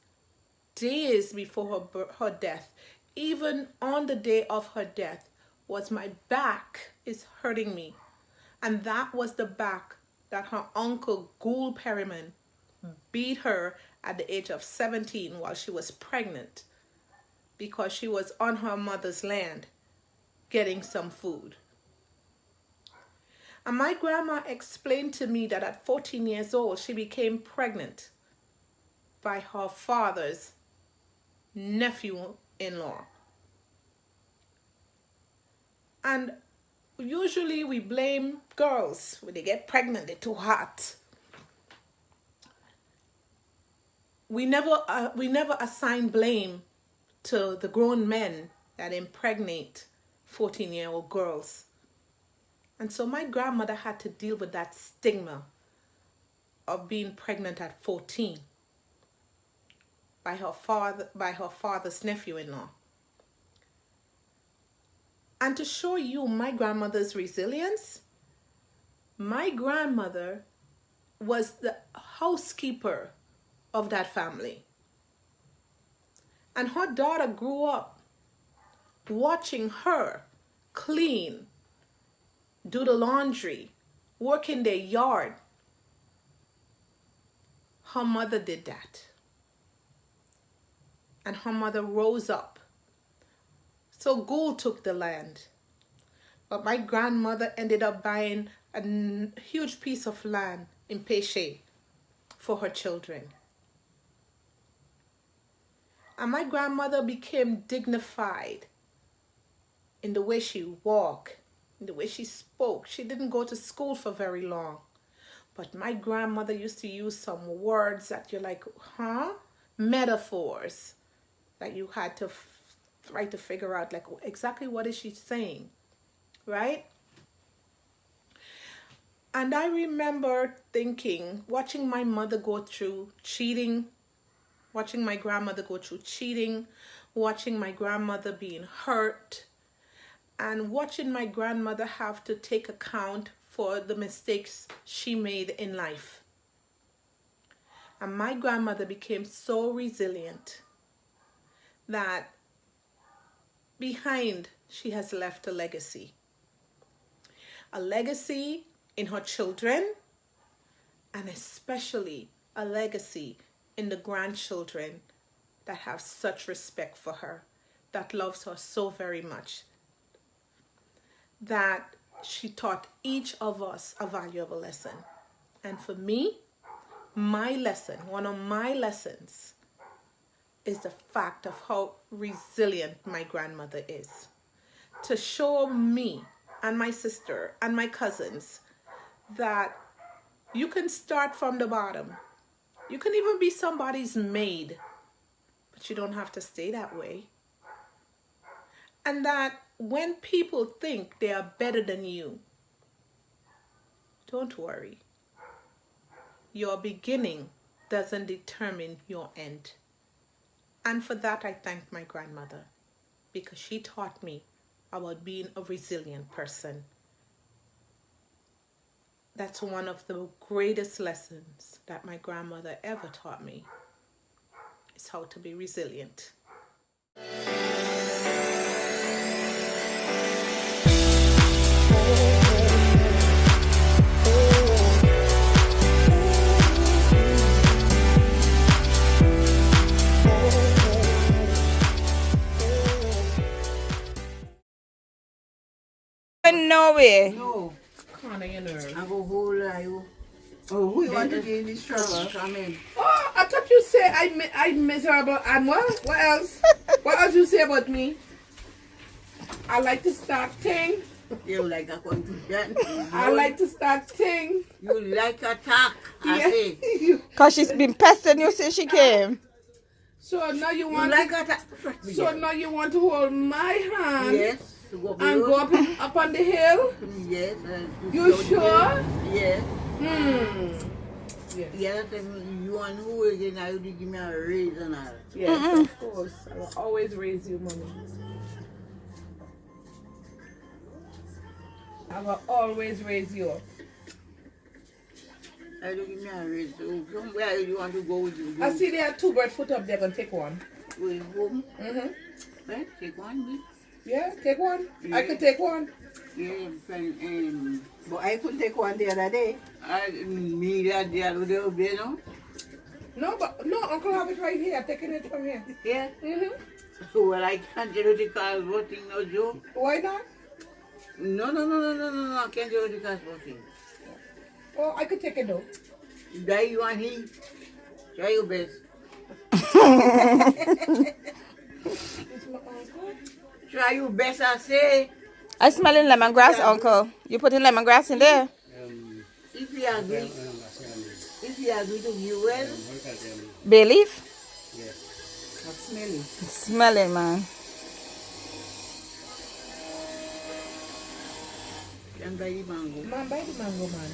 days before her death, even on the day of her death, was, "My back is hurting me." And that was the back that her uncle, Gould Perryman, beat her at the age of 17 while she was pregnant, because she was on her mother's land getting some food. And my grandma explained to me that at 14 years old, she became pregnant by her father's nephew-in-law. And usually we blame girls when they get pregnant, they're too hot. We never assign blame to the grown men that impregnate 14-year-old girls. And so my grandmother had to deal with that stigma of being pregnant at 14 by her father's nephew-in-law. And to show you my grandmother's resilience, my grandmother was the housekeeper of that family. And her daughter grew up watching her clean, do the laundry, work in their yard. Her mother did that. And her mother rose up. So Gould took the land. But my grandmother ended up buying a huge piece of land in Péché for her children. And my grandmother became dignified in the way she walked, in the way she spoke. She didn't go to school for very long. But my grandmother used to use some words that you're like, huh? Metaphors that you had to try to figure out, like, exactly what is she saying, right? And I remember thinking, watching my mother go through cheating, watching my grandmother go through cheating, watching my grandmother being hurt, and watching my grandmother have to take account for the mistakes she made in life. And my grandmother became so resilient that behind she has left a legacy. A legacy in her children, and especially a legacy in the grandchildren that have such respect for her, that loves her so very much, that she taught each of us a valuable lesson. And for me, my lesson, one of my lessons, is the fact of how resilient my grandmother is. To show me and my sister and my cousins that you can start from the bottom. You can even be somebody's maid, but you don't have to stay that way. And that when people think they are better than you, don't worry. Your beginning doesn't determine your end. And for that, I thank my grandmother, because she taught me about being a resilient person. That's one of the greatest lessons that my grandmother ever taught me, is how to be resilient. No way. No. Corner your nerve. I go hold you. Oh, who you want to be in this trouble? Come in. Oh, I thought you said I'm miserable. And what? What else? What else you say about me? I like to start things. You like a confusion. I like to start thing. You like attack. I say. Cause she's been pestering you since she came. So now you want like to, so now you want to hold my hand. Yes. And go up on the hill. Yes. You sure? Yes. Yes. Yes, and you want who again? I will give me a raise and all. Yes, of course. I will always raise you, mommy. I will always raise you up. I will give me a raise. So somewhere you want to go with you? I see there are 2 bird foot up there. Gonna take one. With whom? Right, take one, me. Yeah, take one. Yeah. I could take one. Yeah, but I could take one the other day. Me that the other day, no? No, but no, Uncle have it right here. I'm taking it from here. Yeah? So, well, I can't do the car voting, no joke. Why not? No, I can't do the car voting. Oh, I could take it though. Try you and he. Try your best. Try your best, I say. I smell in lemongrass, Uncle. You putting lemongrass in there? If you agree to you well. Bay leaf? Yes. Smelling. Smelling, man. Can buy the mango. Man, buy the mango, man.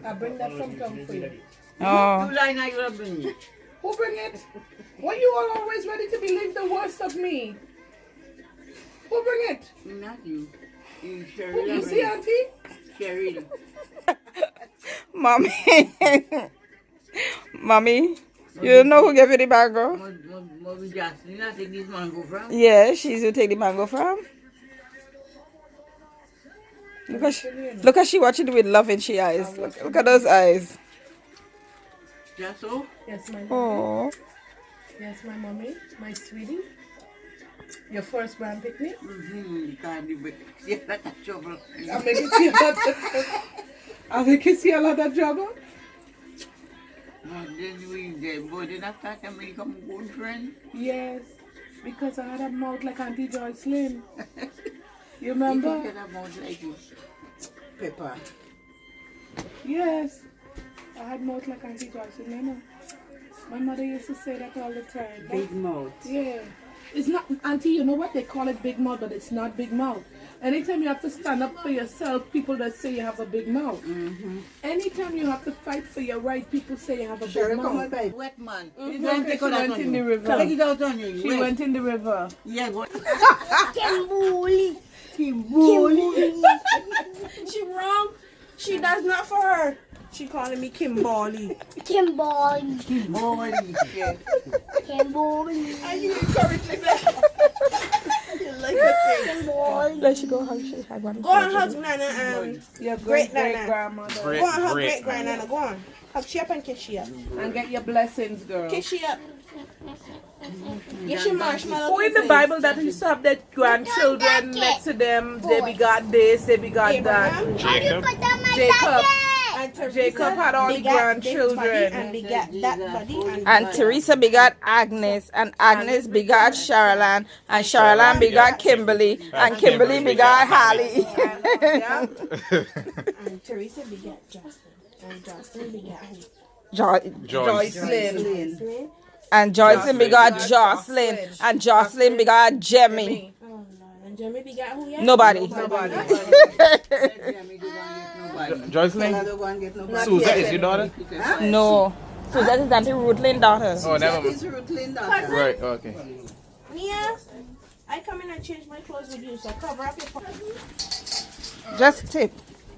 I bring that from town for you. Oh. You lie now, you don't bring it. Who bring it? Why you all always ready to believe the worst of me? Who bring it? Not you. You see, Auntie? Cheryl. Mommy. Mommy, you don't know who gave you the mango? Mommy Jocelyn, I take this mango from? Yeah, she's who take the mango from. Look at she watching it with love in she eyes. Look at those eyes. Just so? Yes, my mommy. Oh. Yes, my mommy, my sweetie. Your first brand picnic? See a lot of trouble. I'll make it see a lot of trouble. I'll make it see a lot of trouble. But then after that, I become a good friend. Yes, because I had a mouth like Auntie Joycelyn. You remember? You had a mouth like you. Pepper. Yes, I had mouth like Auntie Joycelyn, you know. My mother used to say that all the time. Big mouth. Yeah. It's not, Auntie, you know what? They call it big mouth, but it's not big mouth. Anytime you have to stand up for yourself, people that say you have a big mouth. Anytime you have to fight for your right, people say you have a big mouth. Wet man. She went in the river. Take it out on you. She went in the river. Yeah, what? Kimberly. Kimberly. She wrong. She does not for her. She calling me Kimberly. Kimberly. Kimberly. Yeah. Kimberly. Are you encouraging that? Like a thing. Let she go hug. Go and hug Nana. Your great Nana. grandmother. Go and hug great grandnana. Go on. Hug she up and kiss she up. And get your blessings, girl. Kiss she up. Get your marshmallow. Who in the Bible that used to have their grandchildren next to them? They begot this, they begot that. Jacob. Jacob had all the grandchildren. And begat that body. And Theresa begot Agnes, and Agnes begot Sharolan, and Sharolan begot Kimberly, and Kimberly begot Hallie. And Theresa begat Jocelyn. And Jocelyn begat who? Joycelyn. And Joycelyn begot Jocelyn, and Jocelyn begot Jemmy. Oh, Lord. And Jemmy begot who yet? Nobody. Joycelyn? Suzette is your daughter? No. Suzette is Auntie Ruthlin's daughter. Oh, never mind. Cousin? Right, okay. Mia, I come in and change my clothes with you, so cover up your pocket. Just tip.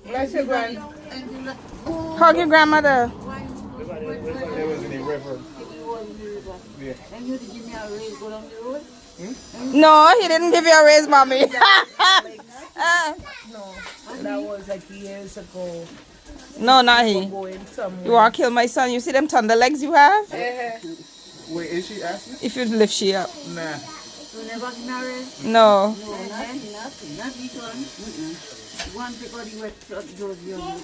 Bless your grand. Hug your grandmother. It was in the river. Yeah. And you give me a raise, go down the road? No, he didn't give you a raise, mommy. No, that was like years ago. No, not he. Going somewhere. You want to kill my son? You see them thunder legs you have? Wait, is she asking? If you lift she up. Nah. You never give me a raise? No. No, nothing. Not this one. One because you wet those young.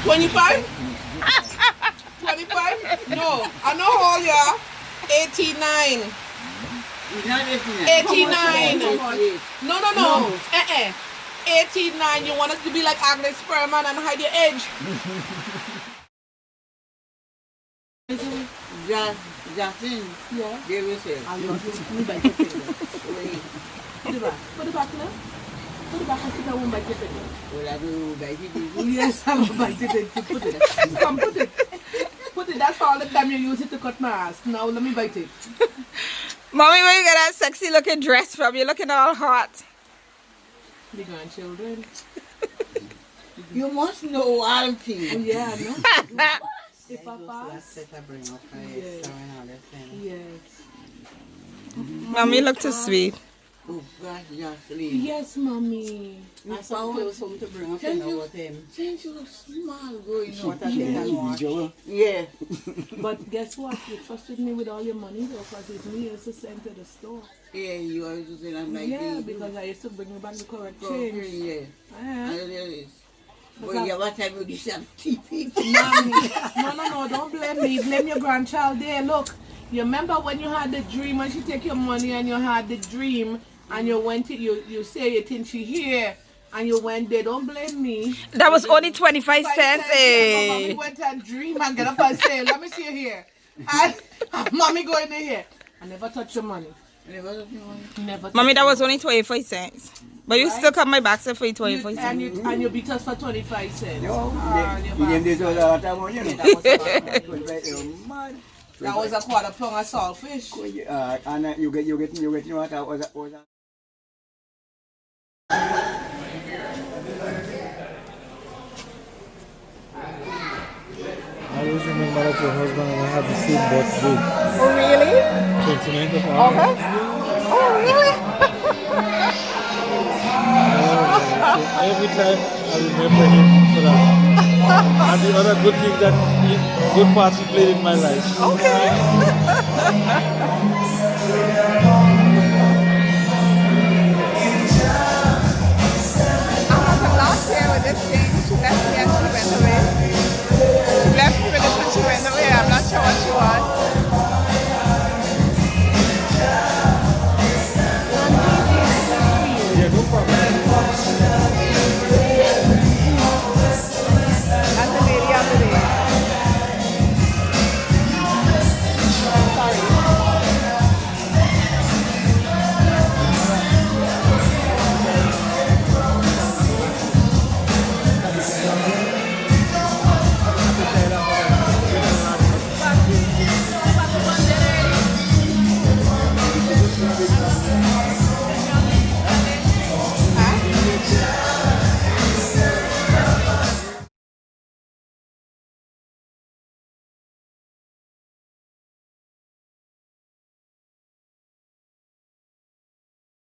25? 25? No, I know all y'all. 89. It's not 89. 89. No. 89. You want us to be like Agnes Perryman and hide your age? Justin. Yeah. They will say. I love you. Let me bite your finger. Put it back. Put it back now. Put it back and sit. I won't bite your finger. Well, I will bite it. Yes, I will bite it. Put it. Come, put it. Put it. That's all the time you use it to cut my ass. Now let me bite it. Mommy, where you get that sexy looking dress from? You're looking all hot. The grandchildren. You must know all things. Oh, yeah, I know. If I pass. Yes. Mommy look too sweet. Oh, gosh, Jocelyn. Yes, mommy. I saw something to bring up with him. Since you were small growing up. Yeah. But guess what? You trusted me with all your money though, because it's me who sent to the store. Yeah, you always used to like yeah, because I used to bring you back the correct change. Yeah. Well, yeah, what time you get some TV? No, don't blame me. Blame your grandchild there. Look, you remember when you had the dream and she take your money and you had the dream and you went to, you say you think she here and you went there. Don't blame me. That was only 25 cents. Mommy went and dream and get up and say, let me see you here. And mommy go in here. I never touch your money. Never. Mommy, that was only 25 cents. But you still cut my back for 25 cents. And you beat us for 25 cents. That was a quarter pound of saltfish. And you get what was I always remember that your husband and I had the same birthday. Oh, really? 29th of August. Okay. Oh, really? So every time I remember him for that. And the other good things good parts he played in my life. Okay. I was last year with this thing.